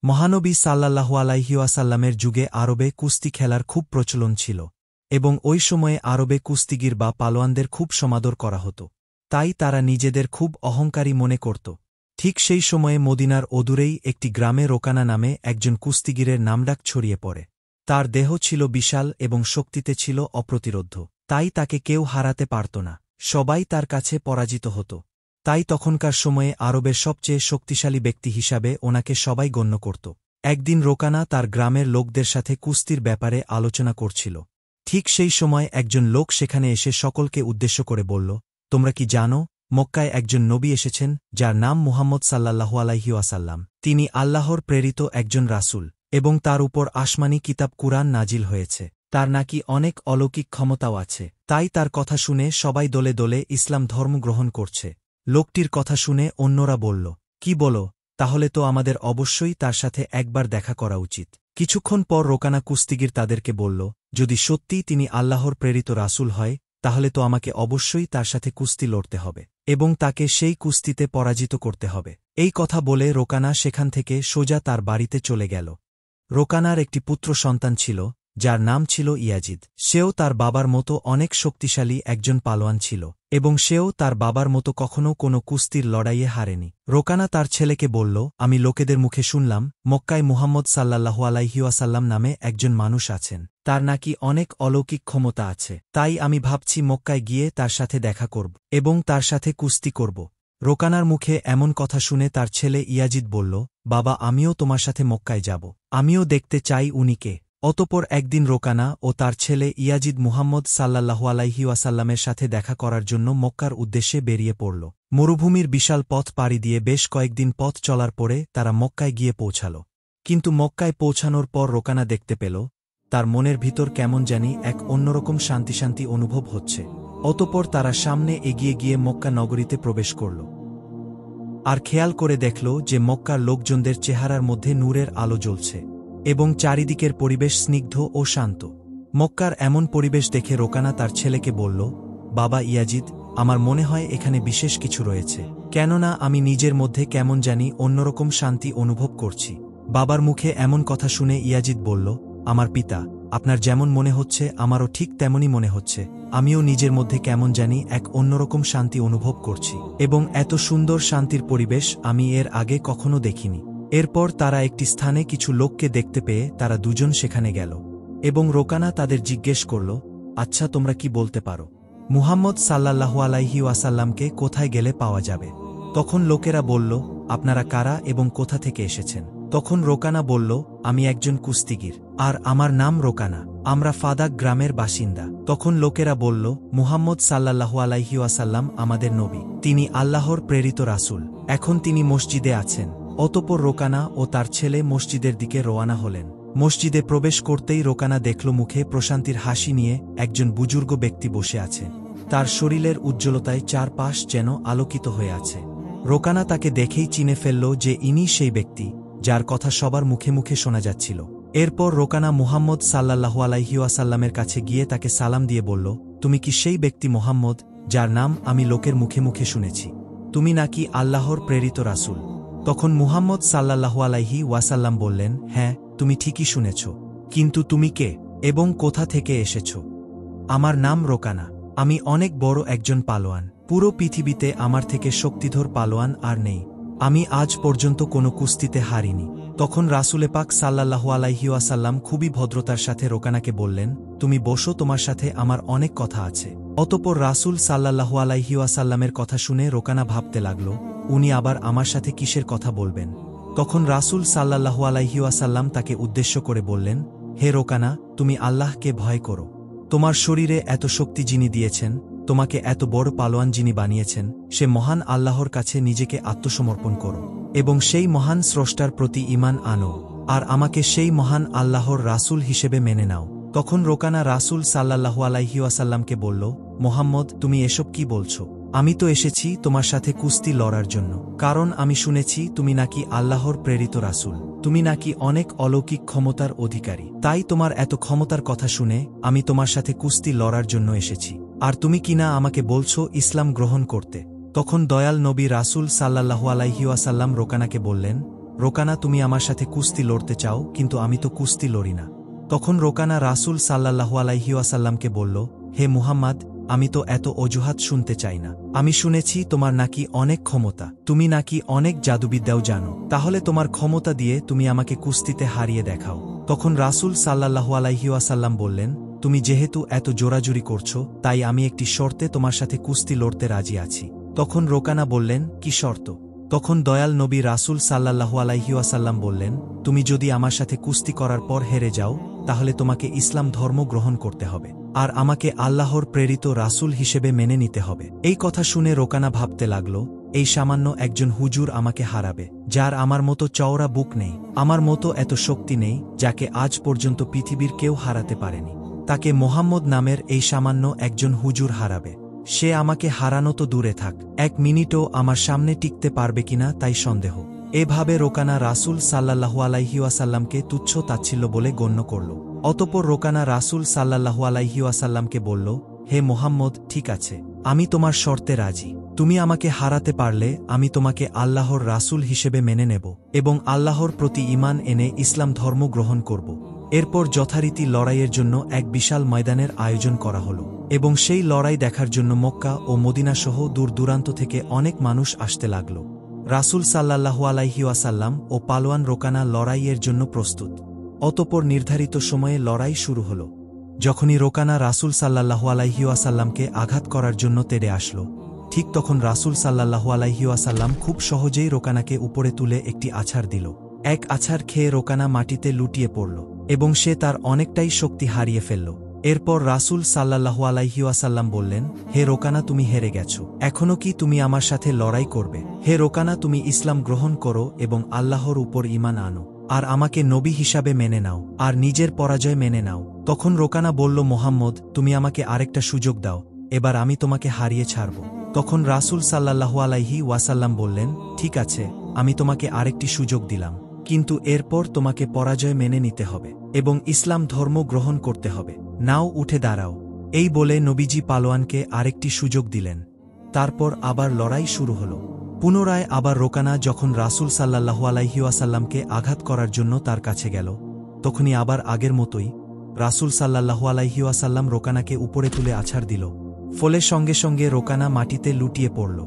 মহানবী সাল্লাল্লাহু আলাইহি ওয়াসাল্লামের যুগে আরবে কুস্তি খেলার খুব প্রচলন ছিল এবং ওই সময়ে আরবে কুস্তিগির বা পালোয়ানদের খুব সমাদর করা হতো। তাই তারা নিজেদের খুব অহংকারী মনে করত। ঠিক সেই সময়ে মদিনার অদূরেই একটি গ্রামে রোকানা নামে একজন কুস্তিগিরের নামডাক ছড়িয়ে পড়ে। তার দেহ ছিল বিশাল এবং শক্তিতে ছিল অপ্রতিরোধ্য। তাই তাকে কেউ হারাতে পারত না। সবাই তার কাছে পরাজিত হতো। তাই তখনকার সময়ে আরবের সবচেয়ে শক্তিশালী ব্যক্তি হিসাবে ওনাকে সবাই গণ্য করত। একদিন রোকানা তার গ্রামের লোকদের সাথে কুস্তির ব্যাপারে আলোচনা করছিল। ঠিক সেই সময় একজন লোক সেখানে এসে সকলকে উদ্দেশ্য করে বলল, তোমরা কি জানো, মক্কায় একজন নবী এসেছেন যার নাম মুহাম্মদ সাল্লাল্লাহু আলাইহি ওয়াসাল্লাম। তিনি আল্লাহর প্রেরিত একজন রাসূল এবং তার উপর আসমানি কিতাব কুরআন নাজিল হয়েছে। তার নাকি অনেক অলৌকিক ক্ষমতাও আছে। তাই তার কথা শুনে সবাই দলে দলে ইসলাম ধর্ম গ্রহণ করছে। লোকটির কথা শুনে অন্যরা বলল, কি বলো, তাহলে তো আমাদের অবশ্যই তার সাথে একবার দেখা করা উচিত। কিছুক্ষণ পর রোকানা কুস্তিগির তাদেরকে বলল, যদি সত্যিই তিনি আল্লাহর প্রেরিত রাসূল হয় তাহলে তো আমাকে অবশ্যই তার সাথে কুস্তি লড়তে হবে এবং তাকে সেই কুস্তিতে পরাজিত করতে হবে। এই কথা বলে রোকানা সেখান থেকে সোজা তার বাড়িতে চলে গেল। রোকানার একটি পুত্র সন্তান ছিল যার নাম ছিল ইয়াজিদ। সেও তার বাবার মতো অনেক শক্তিশালী একজন পালোয়ান ছিল এবং সেও তার বাবার মতো কখনও কোনো কুস্তির লড়াইয়ে হারেনি। রোকানা তার ছেলেকে বলল, আমি লোকেদের মুখে শুনলাম মক্কায় মুহাম্মদ সাল্লাল্লাহু আলাইহি ওয়াসাল্লাম নামে একজন মানুষ আছেন। তার নাকি অনেক অলৌকিক ক্ষমতা আছে। তাই আমি ভাবছি মক্কায় গিয়ে তার সাথে দেখা করব এবং তার সাথে কুস্তি করব। রোকানার মুখে এমন কথা শুনে তার ছেলে ইয়াজিদ বলল, বাবা, আমিও তোমার সাথে মক্কায় যাব। আমিও দেখতে চাই উনিকে। অতঃপর একদিন রোকানা ও তার ছেলে ইয়াজিদ মুহাম্মদ সাল্লাল্লাহু আলাইহি ওয়াসাল্লামের সাথে দেখা করার জন্য মক্কার উদ্দেশ্যে বেরিয়ে পড়ল। মরুভূমির বিশাল পথ পাড়ি দিয়ে বেশ কয়েকদিন পথ চলার পরে তারা মক্কায় গিয়ে পৌঁছাল। কিন্তু মক্কায় পৌঁছানোর পর রোকানা দেখতে পেল তার মনের ভিতর কেমন জানি এক অন্যরকম শান্তি শান্তি অনুভব হচ্ছে। অতঃপর তারা সামনে এগিয়ে গিয়ে মক্কা নগরীতে প্রবেশ করল আর খেয়াল করে দেখল যে মক্কার লোকজনদের চেহারার মধ্যে নূরের আলো জ্বলছে এবং চারিদিকের পরিবেশ স্নিগ্ধ ও শান্ত। মক্কার এমন পরিবেশ দেখে রোকানা তার ছেলেকে বলল, বাবা ইয়াজিদ, আমার মনে হয় এখানে বিশেষ কিছু রয়েছে, কেননা আমি নিজের মধ্যে কেমন জানি অন্যরকম শান্তি অনুভব করছি। বাবার মুখে এমন কথা শুনে ইয়াজিদ বলল, আমার পিতা, আপনার যেমন মনে হচ্ছে আমারও ঠিক তেমনই মনে হচ্ছে। আমিও নিজের মধ্যে কেমন জানি এক অন্যরকম শান্তি অনুভব করছি এবং এত সুন্দর শান্তির পরিবেশ আমি এর আগে কখনো দেখিনি। এরপর তারা একটি স্থানে কিছু লোককে দেখতে পেয়ে তারা দুজন সেখানে গেল এবং রোকানা তাদের জিজ্ঞেস করল, আচ্ছা, তোমরা কি বলতে পারো মুহাম্মদ সাল্লাল্লাহু আলাইহি ওয়াসাল্লামকে কোথায় গেলে পাওয়া যাবে? তখন লোকেরা বলল, আপনারা কারা এবং কোথা থেকে এসেছেন? তখন রোকানা বলল, আমি একজন কুস্তিগির আর আমার নাম রোকানা। আমরা ফাদাক গ্রামের বাসিন্দা। তখন লোকেরা বলল, মুহাম্মদ সাল্লাল্লাহু আলাইহি ওয়াসাল্লাম আমাদের নবী। তিনি আল্লাহর প্রেরিত রাসূল। এখন তিনি মসজিদে আছেন। অতঃপর রোকানা ও তার ছেলে মসজিদের দিকে রওনা হলেন। মসজিদে প্রবেশ করতেই রোকানা দেখল মুখে প্রশান্তির হাসি নিয়ে একজন বুজুর্গ ব্যক্তি বসে আছে। তার শরীরের উজ্জ্বলতায় চারপাশ যেন আলোকিত হয়ে আছে। রোকানা তাকে দেখেই চিনে ফেলল যে ইনি সেই ব্যক্তি যার কথা সবার মুখে মুখে শোনা যাচ্ছিল। এরপর রোকানা মুহাম্মদ সাল্লাল্লাহু আলাইহি ওয়াসাল্লামের কাছে গিয়ে তাকে সালাম দিয়ে বলল, তুমি কি সেই ব্যক্তি মুহাম্মদ যার নাম আমি লোকের মুখে মুখে শুনেছি? তুমি নাকি আল্লাহর প্রেরিত রাসূল? তখন মুহাম্মদ সাল্লাল্লাহু আলাইহি ওয়াসাল্লাম বললেন, হ্যাঁ, তুমি ঠিকই শুনেছ। কিন্তু তুমি কে এবং কোথা থেকে এসেছ? আমার নাম রোকানা। আমি অনেক বড় একজন পালোয়ান। পুরো পৃথিবীতে আমার থেকে শক্তিধর পালোয়ান আর নেই। আমি আজ পর্যন্ত কোনো কুস্তিতে হারিনি। তখন রাসূলে পাক সাল্লাল্লাহু আলাইহি ওয়াসাল্লাম খুবই ভদ্রতার সাথে রোকানাকে বললেন, তুমি বসো, তোমার সাথে আমার অনেক কথা আছে। অতঃপর রাসূল সাল্লাল্লাহু আলাইহি ওয়াসাল্লামের কথা শুনে রোকানা ভাবতে লাগল, উনি আবার আমার সাথে কিসের কথা বলবেন। তখন রাসূল সাল্লাল্লাহু আলাইহি ওয়াসাল্লাম তাকে উদ্দেশ্য করে বললেন, হে রোকানা, তুমি আল্লাহকে ভয় করো। তোমার শরীরে এত শক্তি যিনি দিয়েছেন, তোমাকে এত বড় পালোয়ান যিনি বানিয়েছেন, সে মহান আল্লাহর কাছে নিজেকে আত্মসমর্পণ করো এবং সেই মহান স্রষ্টার প্রতি ঈমান আনো আর আমাকে সেই মহান আল্লাহর রাসূল হিসেবে মেনে নাও। তখন রোকানা রাসূল সাল্লাল্লাহু আলাইহি ওয়াসাল্লামকে বলল, মুহাম্মদ, তুমি এসব কি বলছো? আমি তো এসেছি তোমার সাথে কুস্তি লড়ার জন্য, কারণ আমি শুনেছি তুমি নাকি আল্লাহর প্রেরিত রাসূল। তুমি নাকি অনেক অলৌকিক ক্ষমতার অধিকারী। তাই তোমার এত ক্ষমতার কথা শুনে আমি তোমার সাথে কুস্তি লড়ার জন্য এসেছি। আর তুমি কিনা আমাকে বলছো ইসলাম গ্রহণ করতে। তখন দয়াল নবী রাসূল সাল্লাল্লাহু আলাইহি ওয়াসাল্লাম রোকানাকে বললেন, রোকানা তুমি আমার সাথে কুস্তি লড়তে চাও, কিন্তু আমি তো কুস্তি লড়ি না। তখন রোকানা রাসূল সাল্লাল্লাহু আলাইহি ওয়াসাল্লামকে বলল, হে মুহাম্মদ, আমি তো এত অজুহাত শুনতে চাই না। আমি শুনেছি তোমার নাকি অনেক ক্ষমতা, তুমি নাকি অনেক জাদুবিদ্যাও জানো, তাহলে তোমার ক্ষমতা দিয়ে তুমি আমাকে কুস্তিতে হারিয়ে দেখাও। তখন রাসূল সাল্লাল্লাহু আলাইহি ওয়াসাল্লাম বললেন, তুমি যেহেতু এত জোরাজুরি করছো, তাই আমি একটি শর্তে তোমার সাথে কুস্তি লড়তে রাজি আছি। তখন রোকানা বললেন, কি শর্ত? তখন দয়াল নবী রাসূল সাল্লাল্লাহু আলাইহি ওয়াসাল্লাম বললেন, তুমি যদি আমার সাথে কুস্তি করার পর হেরে যাও, তাহলে তোমাকে ইসলাম ধর্ম গ্রহণ করতে হবে, আর আমাকে আল্লাহর প্রেরিত রাসূল হিসেবে মেনে নিতে হবে। এই কথা শুনে রোকানা ভাবতে লাগল, এই সামান্য একজন হুজুর আমাকে হারাবে, যার আমার মতো চওড়া বুক নেই, আমার মতো এত শক্তি নেই, যাকে আজ পর্যন্ত পৃথিবীর কেউ হারাতে পারেনি, তাকে মোহাম্মদ নামের এই সামান্য একজন হুজুর হারাবে। সে আমাকে হারানো তো দূরে থাক, এক মিনিটও আমার সামনে টিকতে পারবে কিনা তাই সন্দেহ। এভাবে রোকানা রাসূল সাল্লাল্লাহু আলাইহি ওয়াসাল্লামকে তুচ্ছ তাচ্ছিল্য বলে গণ্য করল। অতঃপর রোকানা রাসূল সাল্লাল্লাহু আলাইহি ওয়াসাল্লামকে বলল, হে মুহাম্মদ, ঠিক আছে, আমি তোমার শর্তে রাজি। তুমি আমাকে হারাতে পারলে আমি তোমাকে আল্লাহর রাসূল হিসেবে মেনে নেব এবং আল্লাহর প্রতি ঈমান এনে ইসলাম ধর্ম গ্রহণ করব। এরপর যথারীতি লড়াইয়ের জন্য এক বিশাল ময়দানের আয়োজন করা হল এবং সেই লড়াই দেখার জন্য মক্কা ও মদিনাসহ দূর দূরান্ত থেকে অনেক মানুষ আসতে লাগল। রাসূল সাল্লাল্লাহু আলাইহি ওয়াসাল্লাম ও পালোয়ান রোকানা লড়াইয়ের জন্য প্রস্তুত। অতঃপর নির্ধারিত সময়ে লড়াই শুরু হল। যখনই রোকানা রাসূল সাল্লাল্লাহু আলাইহি ওয়াসাল্লামকে আঘাত করার জন্য তেড়ে আসল, ঠিক তখন রাসূল সাল্লাল্লাহু আলাইহি ওয়াসাল্লাম খুব সহজেই রোকানাকে উপরে তুলে একটি আছাড় দিল। এক আছাড় খেয়ে রোকানা মাটিতে লুটিয়ে পড়ল এবং সে তার অনেকটাই শক্তি হারিয়ে ফেলল। এরপর রাসূল সাল্লাল্লাহু আলাইহি ওয়াসাল্লাম বললেন, হে রোকানা, তুমি হেরে গেছো। এখনও কি তুমি আমার সাথে লড়াই করবে? হে রোকানা, তুমি ইসলাম গ্রহণ করো এবং আল্লাহর উপর ঈমান আনো, আর আমাকে নবী হিসাবে মেনে নাও, আর নিজের পরাজয় মেনে নাও। তখন রোকানা বলল, মুহাম্মদ, তুমি আমাকে আরেকটা সুযোগ দাও, এবার আমি তোমাকে হারিয়ে ছাড়ব। তখন রাসূল সাল্লাল্লাহু আলাইহি ওয়াসাল্লাম বললেন, ঠিক আছে, আমি তোমাকে আরেকটি সুযোগ দিলাম, কিন্তু এরপর তোমাকে পরাজয় মেনে নিতে হবে এবং ইসলাম ধর্ম গ্রহণ করতে হবে। নাও, উঠে দাঁড়াও। এই বলে নবীজি পালোয়ানকে আরেকটি সুযোগ দিলেন। তারপর আবার লড়াই শুরু হল। পুনরায় আবার রোকানা যখন রাসূল সাল্লাল্লাহু আলাইহি ওয়াসাল্লামকে আঘাত করার জন্য তার কাছে গেল, তখনই আবার আগের মতোই রাসূল সাল্লাল্লাহু আলাইহি ওয়াসাল্লাম রোকানাকে উপরে তুলে আছাড় দিল। ফলে সঙ্গে সঙ্গে রোকানা মাটিতে লুটিয়ে পড়ল।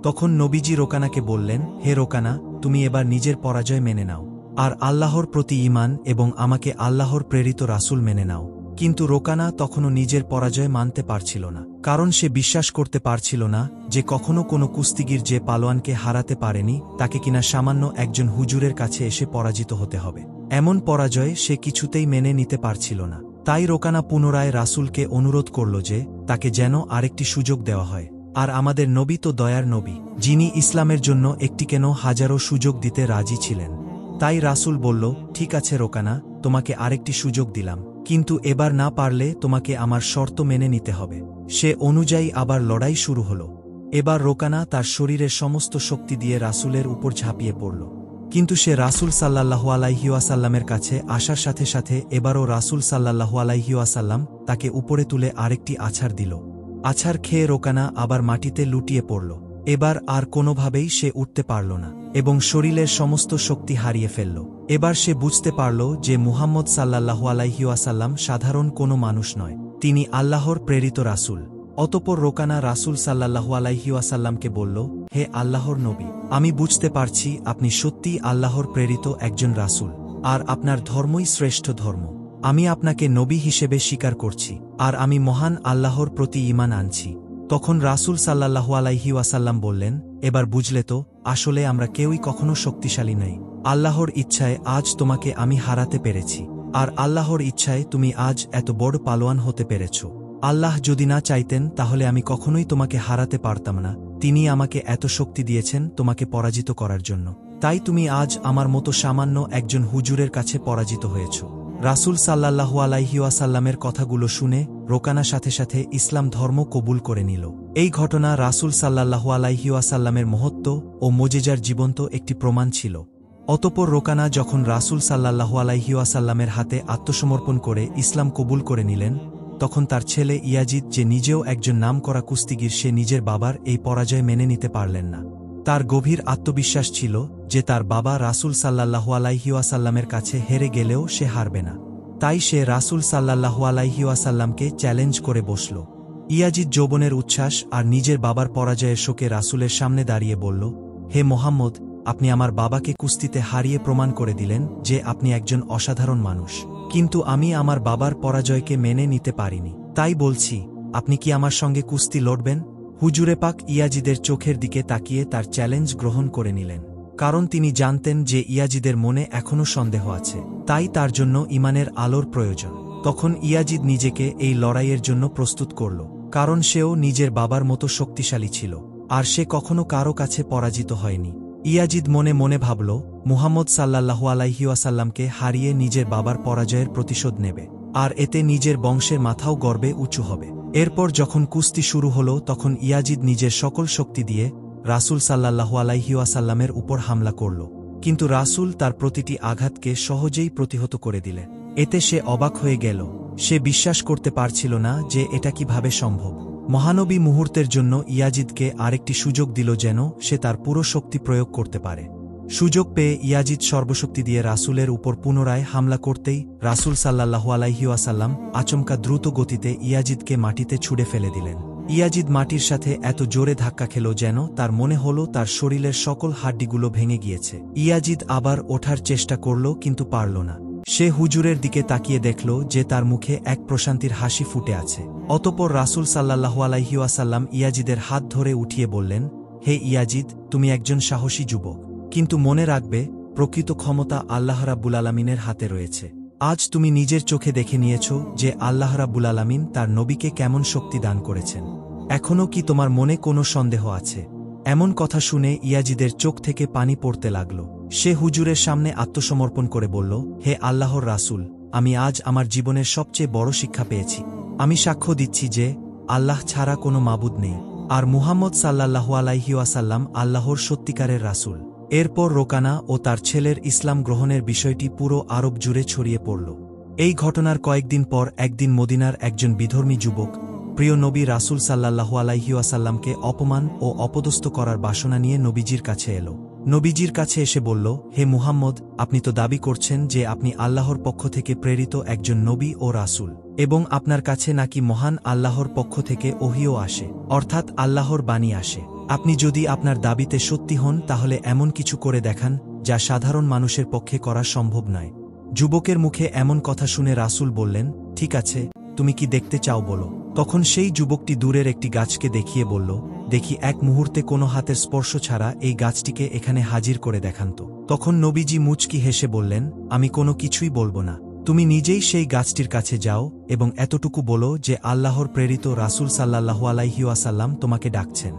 তখন নবীজি রোকানাকে বললেন, হে রোকানা, তুমি এবার নিজের পরাজয় মেনে নাও, আর আল্লাহর প্রতি ঈমান এবং আমাকে আল্লাহর প্রেরিত রাসূল মেনে নাও। কিন্তু রোকানা তখনও নিজের পরাজয় মানতে পারছিল না, কারণ সে বিশ্বাস করতে পারছিল না যে কখনো কোনো কুস্তিগির যে পালোয়ানকে হারাতে পারেনি, তাকে কিনা সামান্য একজন হুজুরের কাছে এসে পরাজিত হতে হবে। এমন পরাজয় সে কিছুতেই মেনে নিতে পারছিল না। তাই রোকানা পুনরায় রাসূলকে অনুরোধ করল যে তাকে যেন আরেকটি সুযোগ দেওয়া হয়। আর আমাদের নবী তো দয়ার নবী, যিনি ইসলামের জন্য একটি কেন হাজারো সুযোগ দিতে রাজি ছিলেন। তাই রাসূল বলল, ঠিক আছে রোকানা, তোমাকে আরেকটি সুযোগ দিলাম, কিন্তু এবার না পারলে তোমাকে আমার শর্ত মেনে নিতে হবে। সে অনুযায়ী আবার লড়াই শুরু হল। এবার রোকানা তার শরীরের সমস্ত শক্তি দিয়ে রাসূলের উপর ঝাঁপিয়ে পড়ল, কিন্তু সে রাসূল সাল্লাল্লাহু আলাইহি ওয়াসাল্লামের কাছে আসার সাথে সাথে এবারও রাসূল সাল্লাল্লাহু আলাইহি ওয়াসাল্লাম তাকে উপরে তুলে আরেকটি আছাড় দিল। আছাড় খেয়ে রোকানা আবার মাটিতে লুটিয়ে পড়ল। এবার আর কোনোভাবেই সে উঠতে পারল না এবং শরীরের সমস্ত শক্তি হারিয়ে ফেলল। এবার সে বুঝতে পারল যে মুহাম্মদ সাল্লাল্লাহু আলাইহি ওয়াসাল্লাম সাধারণ কোনো মানুষ নয়, তিনি আল্লাহর প্রেরিত রাসূল। অতঃপর রোকানা রাসূল সাল্লাল্লাহু আলাইহি ওয়াসাল্লামকে বলল, হে আল্লাহর নবী, আমি বুঝতে পারছি আপনি সত্যিই আল্লাহর প্রেরিত একজন রাসূল, আর আপনার ধর্মই শ্রেষ্ঠ ধর্ম। আমি আপনাকে নবী হিসেবে স্বীকার করছি, আর আমি মহান আল্লাহর প্রতি ঈমান আনছি। তখন রাসূল সাল্লাল্লাহু আলাইহি ওয়াসাল্লাম বললেন, এবার বুঝলে তো, আসলে আমরা কেউই কখনো শক্তিশালী নই। আল্লাহর ইচ্ছায় আজ তোমাকে আমি হারাতে পেরেছি, আর আল্লাহর ইচ্ছায় তুমি আজ এত বড় পালোয়ান হতে পেরেছ। আল্লাহ যদি না চাইতেন তাহলে আমি কখনোই তোমাকে হারাতে পারতাম না। তিনি আমাকে এত শক্তি দিয়েছেন তোমাকে পরাজিত করার জন্য, তাই তুমি আজ আমার মতো সামান্য একজন হুজুরের কাছে পরাজিত হয়েছ। রাসূল সাল্লাল্লাহু আলাইহি ওয়াসাল্লামের কথাগুলো শুনে রোকানা সাথে সাথে ইসলাম ধর্ম কবুল করে নিল। এই ঘটনা রাসূল সাল্লাল্লাহু আলাইহি ওয়াসাল্লামের মহত্ব ও মুজিজার জীবন্ত একটি প্রমাণ ছিল। অতঃপর রোকানা যখন রাসূল সাল্লাল্লাহু আলাইহি ওয়াসাল্লামের হাতে আত্মসমর্পণ করে ইসলাম কবুল করে নিলেন, তখন তার ছেলে ইয়াজিদ, যে নিজেও একজন নামকরা কুস্তিগির, সে নিজের বাবার এই পরাজয় মেনে নিতে পারলেন না। তার গভীর আত্মবিশ্বাস ছিল যে তার বাবা রাসূল সাল্লাল্লাহু আলাইহি ওয়াসাল্লামের কাছে হেরে গেলেও সে হারবে না। তাই সে রাসূল সাল্লাল্লাহু আলাইহি ওয়াসাল্লামকে চ্যালেঞ্জ করে বসল। ইয়াজিদ যৌবনের উচ্ছ্বাস আর নিজের বাবার পরাজয়ের শোকে রাসূলের সামনে দাঁড়িয়ে বলল, হে মোহাম্মদ, আপনি আমার বাবাকে কুস্তিতে হারিয়ে প্রমাণ করে দিলেন যে আপনি একজন অসাধারণ মানুষ। কিন্তু আমি আমার বাবার পরাজয়কে মেনে নিতে পারিনি। তাই বলছি, আপনি কি আমার সঙ্গে কুস্তি লড়বেন? হুজুরে পাক ইয়াজিদের চোখের দিকে তাকিয়ে তার চ্যালেঞ্জ গ্রহণ করে নিলেন। কারণ তিনি জানতেন যে ইয়াজিদের মনে এখনও সন্দেহ আছে, তাই তার জন্য ঈমানের আলোর প্রয়োজন। তখন ইয়াজিদ নিজেকে এই লড়াইয়ের জন্য প্রস্তুত করল, কারণ সেও নিজের বাবার মতো শক্তিশালী ছিল, আর সে কখনো কারো কাছে পরাজিত হয়নি। ইয়াজিদ মনে মনে ভাবল, মুহাম্মদ সাল্লাল্লাহু আলাইহি ওয়াসাল্লামকে হারিয়ে নিজের বাবার পরাজয়ের প্রতিশোধ নেবে, আর এতে নিজের বংশের মাথাও গর্বে উঁচু হবে। এরপর যখন কুস্তি শুরু হল, তখন ইয়াজিদ নিজের সকল শক্তি দিয়ে রাসূল সাল্লাল্লাহু আলাইহি ওয়াসাল্লামের উপর হামলা করল। কিন্তু রাসূল তার প্রতিটি আঘাতকে সহজেই প্রতিহত করে দিলেন। এতে সে অবাক হয়ে গেল। সে বিশ্বাস করতে পারছিল না যে এটা কিভাবে সম্ভব। মহানবী মুহূর্তের জন্য ইয়াজিদকে আরেকটি সুযোগ দিল, যেন সে তার পুরো শক্তি প্রয়োগ করতে পারে। সুযোগ পেয়ে ইয়াজিদ সর্বশক্তি দিয়ে রাসূলের উপর পুনরায় হামলা করতেই রাসূল সাল্লাল্লাহু আলাইহি ওয়াসাল্লাম আচমকা দ্রুত গতিতে ইয়াজিদকে মাটিতে ছুঁড়ে ফেলে দিলেন। ইয়াজিদ মাটির সাথে এত জোরে ধাক্কা খেল যেন তার মনে হল তার শরীরের সকল হাড্ডিগুলো ভেঙে গিয়েছে। ইয়াজিদ আবার ওঠার চেষ্টা করল, কিন্তু পারল না। সে হুজুরের দিকে তাকিয়ে দেখল যে তার মুখে এক প্রশান্তির হাসি ফুটে আছে। অতঃপর রাসূল সাল্লাল্লাহু আলাইহি ওয়াসাল্লাম ইয়াজিদের হাত ধরে উঠিয়ে বললেন, হে ইয়াজিদ, তুমি একজন সাহসী যুবক, কিন্তু মনে রাখবে, প্রকৃত ক্ষমতা আল্লাহ রাব্বুল আলামিনের হাতে রয়েছে। আজ তুমি নিজের চোখে দেখে নিয়েছ যে আল্লাহ রাব্বুল আলামিন তার নবীকে কেমন শক্তি দান করেছেন। এখনও কি তোমার মনে কোনো সন্দেহ আছে? এমন কথা শুনে ইয়াজিদের চোখ থেকে পানি পড়তে লাগল। সে হুজুরের সামনে আত্মসমর্পণ করে বলল, হে আল্লাহর রাসূল, আমি আজ আমার জীবনের সবচেয়ে বড় শিক্ষা পেয়েছি। আমি সাক্ষ্য দিচ্ছি যে আল্লাহ ছাড়া কোনো মাবুদ নেই, আর মুহাম্মদ সাল্লাল্লাহু আলাইহি ওয়াসাল্লাম আল্লাহর সত্যিকারের রাসূল। এরপর রোকানা ও তার ছেলের ইসলাম গ্রহণের বিষয়টি পুরো আরব জুড়ে ছড়িয়ে পড়ল। এই ঘটনার কয়েকদিন পর একদিন মদিনার একজন বিধর্মী যুবক প্রিয় নবী রাসূল সাল্লাল্লাহু আলাইহি ওয়াসাল্লামকে অপমান ও অপদস্থ করার বাসনা নিয়ে নবীজির কাছে এলো। নবীজির কাছে এসে বলল, হে মুহাম্মদ, আপনি তো দাবি করছেন যে আপনি আল্লাহর পক্ষ থেকে প্রেরিত একজন নবী ও রাসূল, এবং আপনার কাছে নাকি মহান আল্লাহর পক্ষ থেকে ওহীও আসে, অর্থাৎ আল্লাহর বাণী আসে। আপনি যদি আপনার দাবিতে সত্যি হন, তাহলে এমন কিছু করে দেখান যা সাধারণ মানুষের পক্ষে করা সম্ভব নয়। যুবকের মুখে এমন কথা শুনে রাসূল বললেন, ঠিক আছে, তুমি কি দেখতে চাও বলো। তখন সেই যুবকটি দূরের একটি গাছকে দেখিয়ে বলল, দেখি এক মুহূর্তে কোনো হাতের স্পর্শ ছাড়া এই গাছটিকে এখানে হাজির করে দেখান তো। তখন নবীজি মুচকি হেসে বললেন, আমি কোনো কিছুই বলবো না, তুমি নিজেই সেই গাছটির কাছে যাও এবং এতটুকু বলো যে আল্লাহর প্রেরিত রাসূল সাল্লাল্লাহু আলাইহি ওয়াসাল্লাম তোমাকে ডাকছেন।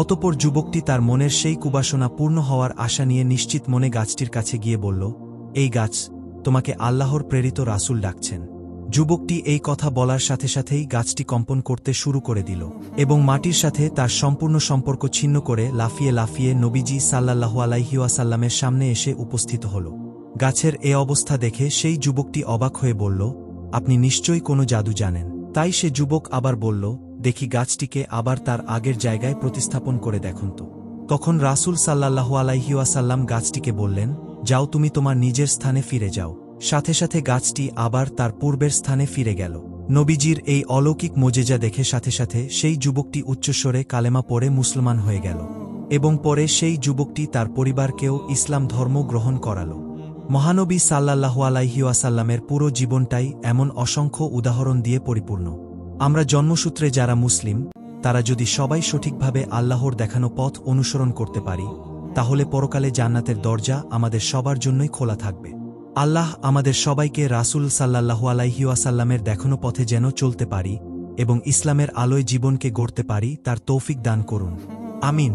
অতঃপর যুবকটি তার মনের সেই কুবাসনা পূর্ণ হওয়ার আশা নিয়ে নিশ্চিত মনে গাছটির কাছে গিয়ে বলল, এই গাছ, তোমাকে আল্লাহর প্রেরিত রাসূল ডাকছেন। যুবকটি এই কথা বলার সাথে সাথেই গাছটি কম্পন করতে শুরু করে দিল এবং মাটির সাথে তার সম্পূর্ণ সম্পর্ক ছিন্ন করে লাফিয়ে লাফিয়ে নবীজি সাল্লাল্লাহু আলাইহি ওয়াসাল্লামের সামনে এসে উপস্থিত হল। গাছের এ অবস্থা দেখে সেই যুবকটি অবাক হয়ে বলল, আপনি নিশ্চয়ই কোনো জাদু জানেন। তাই সে যুবক আবার বলল, দেখি গাছটিকে আবার তার আগের জায়গায় প্রতিস্থাপন করে দেখুন তো। তখন রাসূল সাল্লাল্লাহু আলাইহি ওয়াসাল্লাম গাছটিকে বললেন, যাও, তুমি তোমার নিজের স্থানে ফিরে যাও। সাথে সাথে গাছটি আবার তার পূর্বের স্থানে ফিরে গেল। নবীজির এই অলৌকিক মোজেজা দেখে সাথে সাথে সেই যুবকটি উচ্চস্বরে কালেমা পড়ে মুসলমান হয়ে গেল এবং পরে সেই যুবকটি তার পরিবারকেও ইসলাম ধর্ম গ্রহণ করালো। মহানবী সাল্লাল্লাহু আলাইহি ওয়াসাল্লামের পুরো জীবনটাই এমন অসংখ্য উদাহরণ দিয়ে পরিপূর্ণ। আমরা জন্মসূত্রে যারা মুসলিম, তারা যদি সবাই সঠিকভাবে আল্লাহর দেখানো পথ অনুসরণ করতে পারি, তাহলে পরকালে জান্নাতের দরজা আমাদের সবার জন্যই খোলা থাকবে। আল্লাহ আমাদের সবাইকে রাসূল সাল্লাল্লাহু আলাইহি ওয়াসাল্লামের দেখানো পথে যেন চলতে পারি এবং ইসলামের আলোয় জীবনকে গড়তে পারি, তার তৌফিক দান করুন। আমিন।